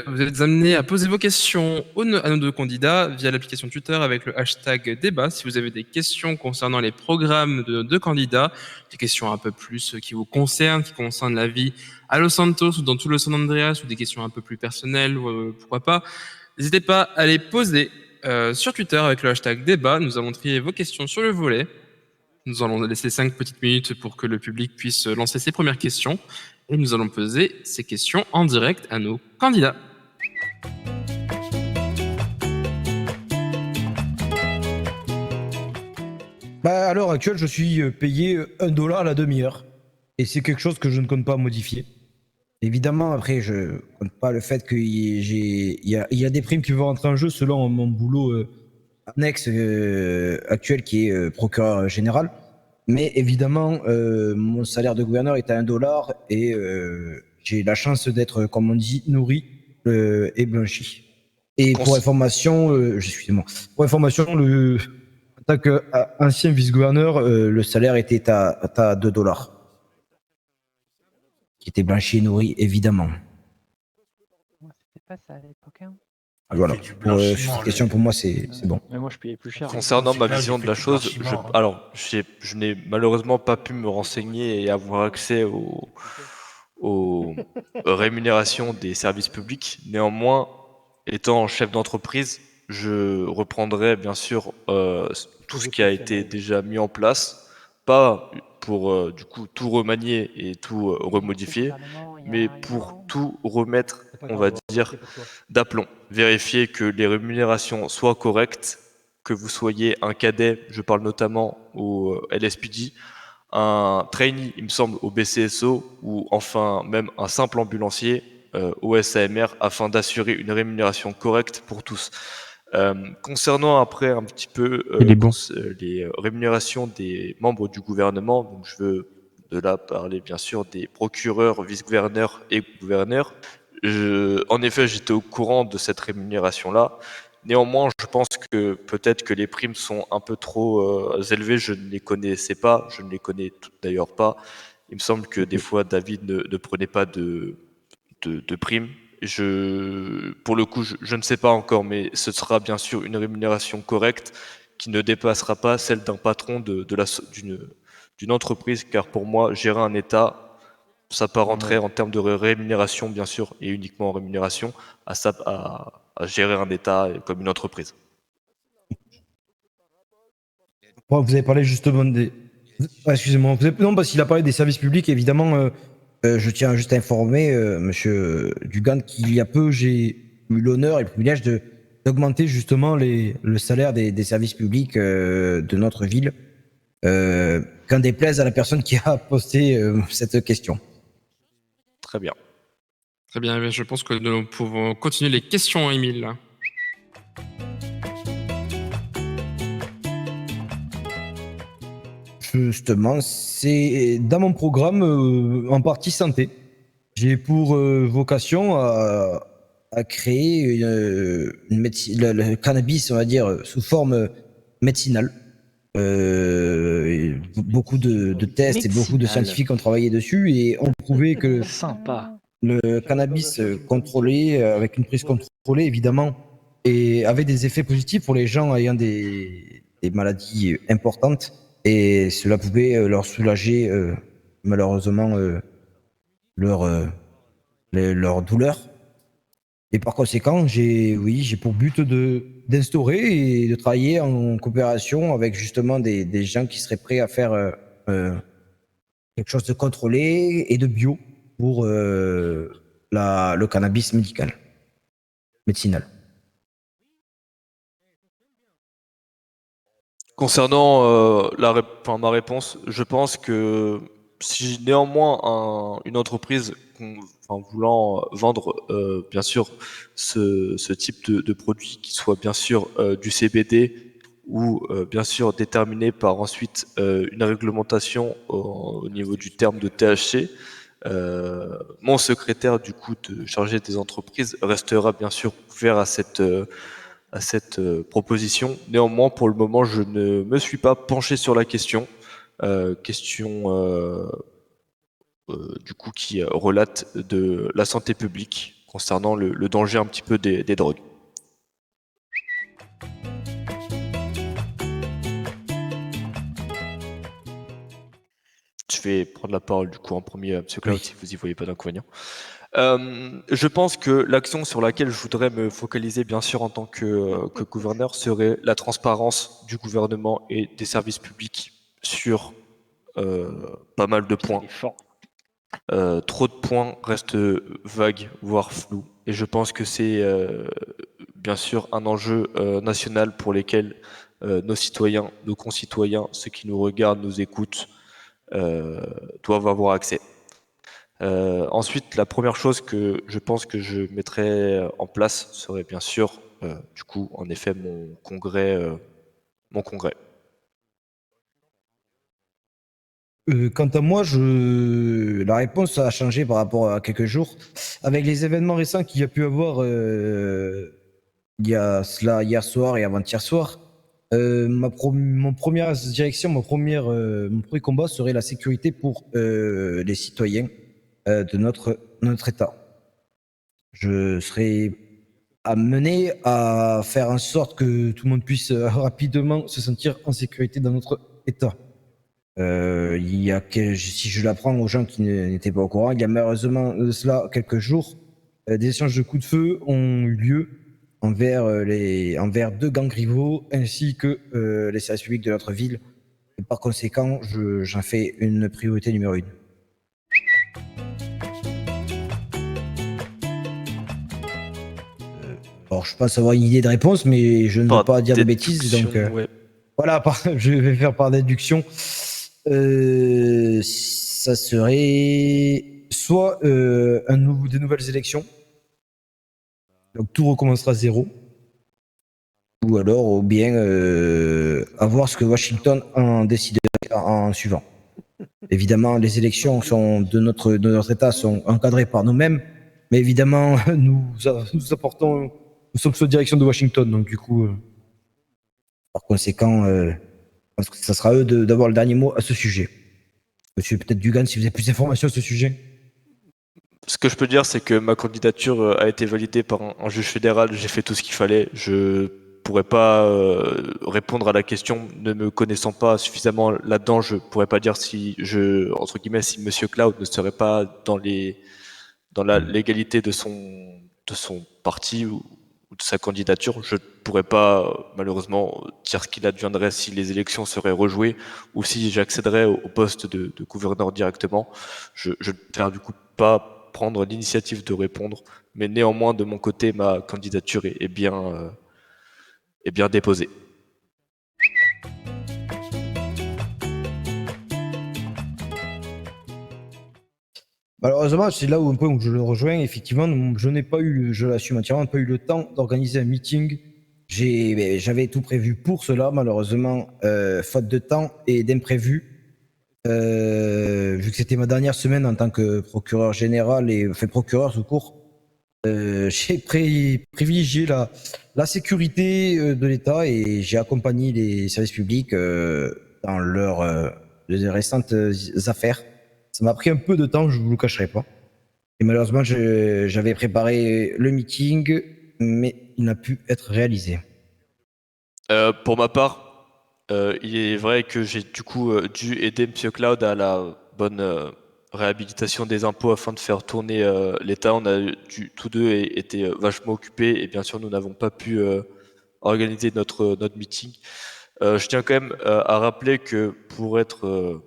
Vous êtes amenés à poser vos questions à nos deux candidats via l'application Twitter avec le hashtag débat. Si vous avez des questions concernant les programmes de nos deux candidats, des questions un peu plus qui vous concernent, qui concernent la vie à Los Santos ou dans tout le San Andreas, ou des questions un peu plus personnelles, pourquoi pas, n'hésitez pas à les poser sur Twitter avec le hashtag débat. Nous allons trier vos questions sur le volet. Nous allons laisser 5 petites minutes pour que le public puisse lancer ses premières questions. Et nous allons poser ces questions en direct à nos candidats. Bah, à l'heure actuelle, je suis payé 1 dollar à la demi-heure. Et c'est quelque chose que je ne compte pas modifier. Évidemment, après, je compte pas le fait qu'il y a des primes qui vont rentrer en jeu selon mon boulot annexe actuel qui est procureur général. Mais évidemment, mon salaire de gouverneur est à 1 dollar et j'ai la chance d'être, comme on dit, nourri et blanchi. Et pour information, excusez-moi, pour information, en tant qu'ancien vice-gouverneur, le salaire était à 2 dollars. Qui était blanchi et nourri, évidemment. C'était pas ça à l'époque. Hein. Voilà. Pour cette question, pour moi, c'est bon. Mais moi, je payais plus cher. Concernant ma vision de la chose, je n'ai malheureusement pas pu me renseigner et avoir accès aux rémunérations des services publics. Néanmoins, étant chef d'entreprise, je reprendrai bien sûr tout ce qui a été déjà mis en place, pas pour du coup tout remanier et tout remodifier, mais pour tout remettre, on va dire, d'aplomb. Vérifier que les rémunérations soient correctes, que vous soyez un cadet, je parle notamment au LSPD, un trainee, il me semble, au BCSO, ou enfin même un simple ambulancier au SAMR, afin d'assurer une rémunération correcte pour tous. Concernant après un petit peu les rémunérations des membres du gouvernement, donc je veux de là parler bien sûr des procureurs, vice-gouverneurs et gouverneurs. En effet, j'étais au courant de cette rémunération-là. Néanmoins, je pense que peut-être que les primes sont un peu trop élevées. Je ne les connaissais pas, je ne les connais d'ailleurs pas. Il me semble que des fois, David ne prenait pas de primes. Pour le coup, je ne sais pas encore, mais ce sera bien sûr une rémunération correcte qui ne dépassera pas celle d'un patron d'une entreprise, car pour moi, gérer un État, ça peut rentrer en termes de rémunération, bien sûr, et uniquement en rémunération, à gérer un État comme une entreprise. Vous avez parlé justement des... excusez-moi. Non, parce qu'il a parlé des services publics, évidemment... je tiens juste à informer Monsieur Dugan qu'il y a peu, j'ai eu l'honneur et le privilège d'augmenter justement le salaire des services publics de notre ville, qu'en déplaise à la personne qui a posté cette question. Très bien. Très bien, je pense que nous pouvons continuer les questions, Émile. Justement, c'est dans mon programme en partie santé. J'ai pour vocation à créer une médecine, le cannabis, on va dire, sous forme médicinale. Beaucoup de tests et beaucoup de scientifiques ont travaillé dessus et ont prouvé que le cannabis contrôlé, avec une prise contrôlée évidemment, et avait des effets positifs pour les gens ayant des maladies importantes. Et cela pouvait leur soulager malheureusement leur douleur. Et par conséquent, j'ai pour but d'instaurer et de travailler en coopération avec justement des gens qui seraient prêts à faire quelque chose de contrôlé et de bio pour le cannabis médicinal. Concernant ma réponse, je pense que si néanmoins une entreprise voulant vendre bien sûr ce type de produit qui soit bien sûr du CBD ou bien sûr déterminé par ensuite une réglementation au niveau du terme de THC, mon secrétaire du coup de chargé des entreprises restera bien sûr ouvert à cette proposition. Néanmoins, pour le moment, je ne me suis pas penché sur la question. Du coup qui relate de la santé publique concernant le danger un petit peu des drogues. Je vais prendre la parole du coup en premier, M. Cloud, si vous y voyez pas d'inconvénient. Je pense que l'action sur laquelle je voudrais me focaliser, bien sûr, en tant que gouverneur, serait la transparence du gouvernement et des services publics sur pas mal de points. Trop de points restent vagues, voire flous. Et je pense que c'est bien sûr un enjeu national pour lesquels nos citoyens, nos concitoyens, ceux qui nous regardent, nous écoutent, doivent avoir accès. Ensuite, la première chose que je pense que je mettrais en place serait bien sûr, du coup, en effet, mon congrès. Quant à moi, la réponse a changé par rapport à quelques jours. Avec les événements récents qu'il y a pu avoir il y a cela hier soir et avant-hier soir, mon première direction, mon premier combat serait la sécurité pour les citoyens de notre État. Je serais amené à faire en sorte que tout le monde puisse rapidement se sentir en sécurité dans notre État. Si je l'apprends aux gens qui n'étaient pas au courant, il y a malheureusement de cela quelques jours, des échanges de coups de feu ont eu lieu envers deux gangs rivaux ainsi que les services publics de notre ville. Et par conséquent, j'en fais une priorité numéro 1. Alors, je pense avoir une idée de réponse, mais je ne veux pas dire de bêtises, donc ouais. voilà, je vais faire par déduction. Ça serait soit des nouvelles élections, donc tout recommencera à zéro, ou bien à voir ce que Washington en déciderait en suivant. Évidemment, les élections de notre État sont encadrées par nous-mêmes, mais évidemment, nous sommes sous la direction de Washington, donc du coup, par conséquent, je pense que ça sera à eux d'avoir le dernier mot à ce sujet. Monsieur peut-être Dugan, si vous avez plus d'informations à ce sujet. Ce que je peux dire, c'est que ma candidature a été validée par un juge fédéral. J'ai fait tout ce qu'il fallait. Je pourrais pas répondre à la question ne me connaissant pas suffisamment là-dedans. Je pourrais pas dire si si Monsieur Cloud ne serait pas dans la légalité de son parti ou de sa candidature. Je ne pourrais pas malheureusement dire ce qu'il adviendrait si les élections seraient rejouées ou si j'accéderais au poste de gouverneur directement. Je ne vais du coup pas prendre l'initiative de répondre, mais néanmoins de mon côté ma candidature est bien déposée. Malheureusement, c'est là où un point où je le rejoins. Effectivement, je l'assume entièrement, pas eu le temps d'organiser un meeting. J'avais tout prévu pour cela, malheureusement, faute de temps et d'imprévu. Vu que c'était ma dernière semaine en tant que procureur général procureur tout court, j'ai privilégié la sécurité de l'État et j'ai accompagné les services publics dans leurs récentes affaires. Ça m'a pris un peu de temps, je vous le cacherai pas. Et malheureusement, j'avais préparé le meeting, mais il n'a pu être réalisé. Pour ma part, il est vrai que j'ai du coup dû aider M. Cloud à la bonne réhabilitation des impôts afin de faire tourner l'État. On a tous deux été vachement occupés et bien sûr nous n'avons pas pu organiser notre meeting. Je tiens quand même à rappeler que pour être,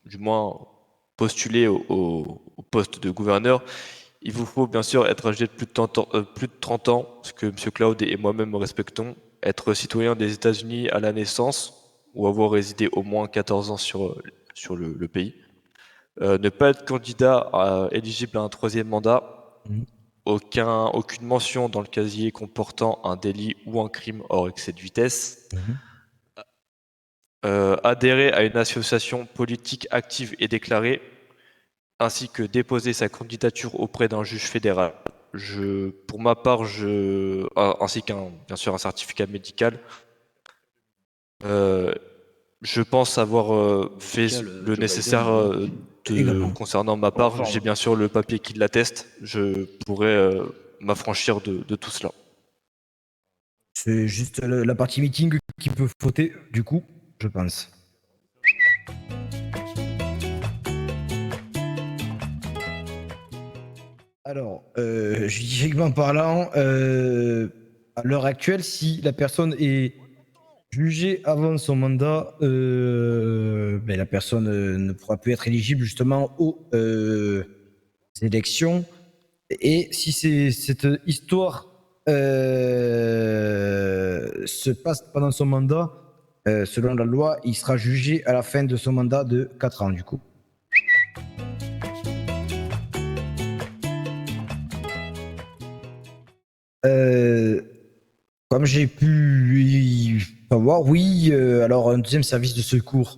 du moins postuler au poste de gouverneur, il vous faut bien sûr être âgé de plus de 30 ans, ce que M. Cloud et moi-même respectons, être citoyen des États-Unis à la naissance ou avoir résidé au moins 14 ans sur le pays. Ne pas être candidat éligible à un troisième mandat, aucune mention dans le casier comportant un délit ou un crime hors excès de vitesse, adhérer à une association politique active et déclarée, ainsi que déposer sa candidature auprès d'un juge fédéral. Pour ma part, ainsi bien sûr un certificat médical. Je pense avoir fait le nécessaire Également. concernant ma part. J'ai bien sûr le papier qui l'atteste. Je pourrais m'affranchir de tout cela. C'est juste la partie meeting qui peut fauter, du coup, je pense. Alors, juridiquement parlant, à l'heure actuelle, si la personne est jugée avant son mandat, la personne ne pourra plus être éligible justement aux élections. Et si cette histoire se passe pendant son mandat, selon la loi, il sera jugé à la fin de son mandat de 4 ans du coup. Comme j'ai pu savoir, oui, alors un deuxième service de secours.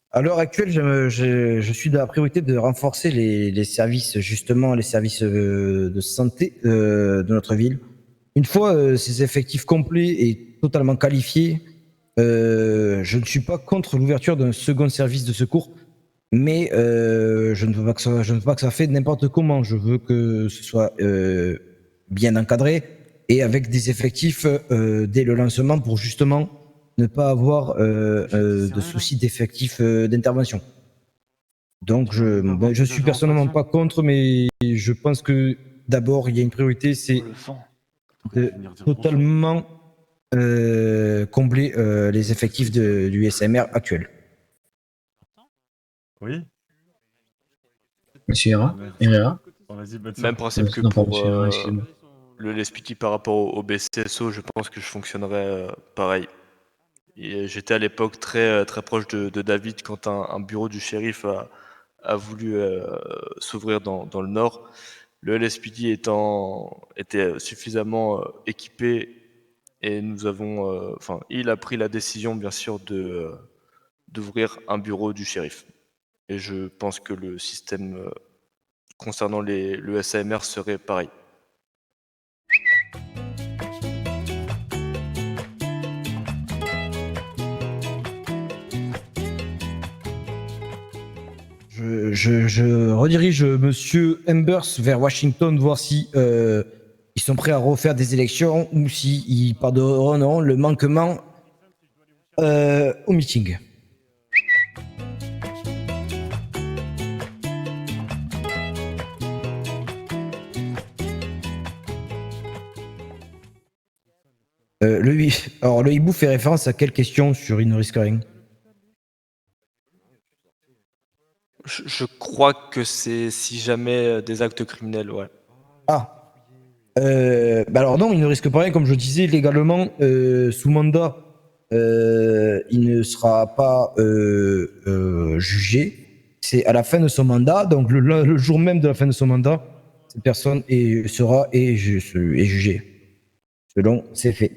À l'heure actuelle, je suis de la priorité de renforcer les services, justement, les services de santé de notre ville. Une fois ces effectifs complets et totalement qualifiés, je ne suis pas contre l'ouverture d'un second service de secours, mais je ne veux pas que ça fait n'importe comment. Je veux que ce soit bien encadré et avec des effectifs dès le lancement pour justement ne pas avoir de soucis d'effectifs d'intervention. Donc je suis personnellement pas contre, mais je pense que d'abord il y a une priorité, c'est de totalement combler les effectifs du SMR actuel. Oui. Monsieur Herrera. Même principe que Non, pour pardon, monsieur Herrera, excusez-moi. le LSPT par rapport au BCSO, je pense que je fonctionnerais pareil. Et j'étais à l'époque très proche de David quand un bureau du shérif a voulu s'ouvrir dans le nord. Le LSPD était suffisamment équipé et il a pris la décision bien sûr d'ouvrir un bureau du shérif. Et je pense que le système concernant le SAMR serait pareil. Je redirige Monsieur Embers vers Washington, voir si ils sont prêts à refaire des élections ou s'ils pardonneront le manquement au meeting. Alors, le hibou fait référence à quelle question sur Il ne risque rien? Je crois que c'est si jamais des actes criminels, ouais. Ah. Alors non, il ne risque pas rien, comme je disais, légalement, sous mandat, il ne sera pas jugé. C'est à la fin de son mandat, donc le jour même de la fin de son mandat, cette personne sera jugée, selon ses faits.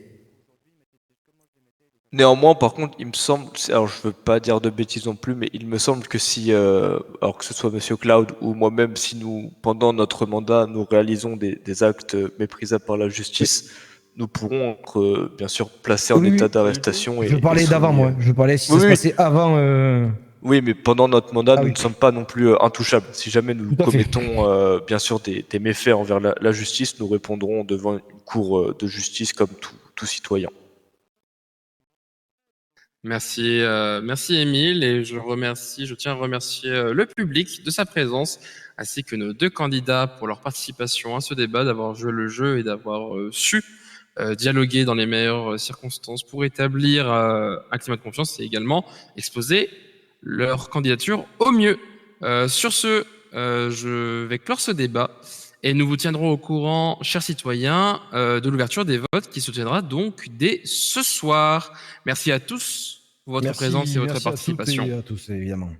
Néanmoins, par contre, il me semble, alors je veux pas dire de bêtises non plus, mais il me semble que si, alors que ce soit Monsieur Cloud ou moi-même, si nous, pendant notre mandat, nous réalisons des actes méprisables par la justice, nous pourrons être, bien sûr, placés en état d'arrestation. Je parlais d'avant, moi. Je parlais si ça se passait avant. Oui, mais pendant notre mandat, nous ne sommes pas non plus intouchables. Si jamais nous commettons, bien sûr, des méfaits envers la justice, nous répondrons devant une cour de justice comme tout citoyen. Merci, merci Émile, et je tiens à remercier le public de sa présence, ainsi que nos deux candidats pour leur participation à ce débat, d'avoir joué le jeu et d'avoir su dialoguer dans les meilleures circonstances pour établir un climat de confiance et également exposer leur candidature au mieux. Sur ce, je vais clore ce débat. Et nous vous tiendrons au courant, chers citoyens, de l'ouverture des votes qui se tiendra donc dès ce soir. Merci à tous pour votre présence et votre participation. Merci à toutes et à tous, évidemment.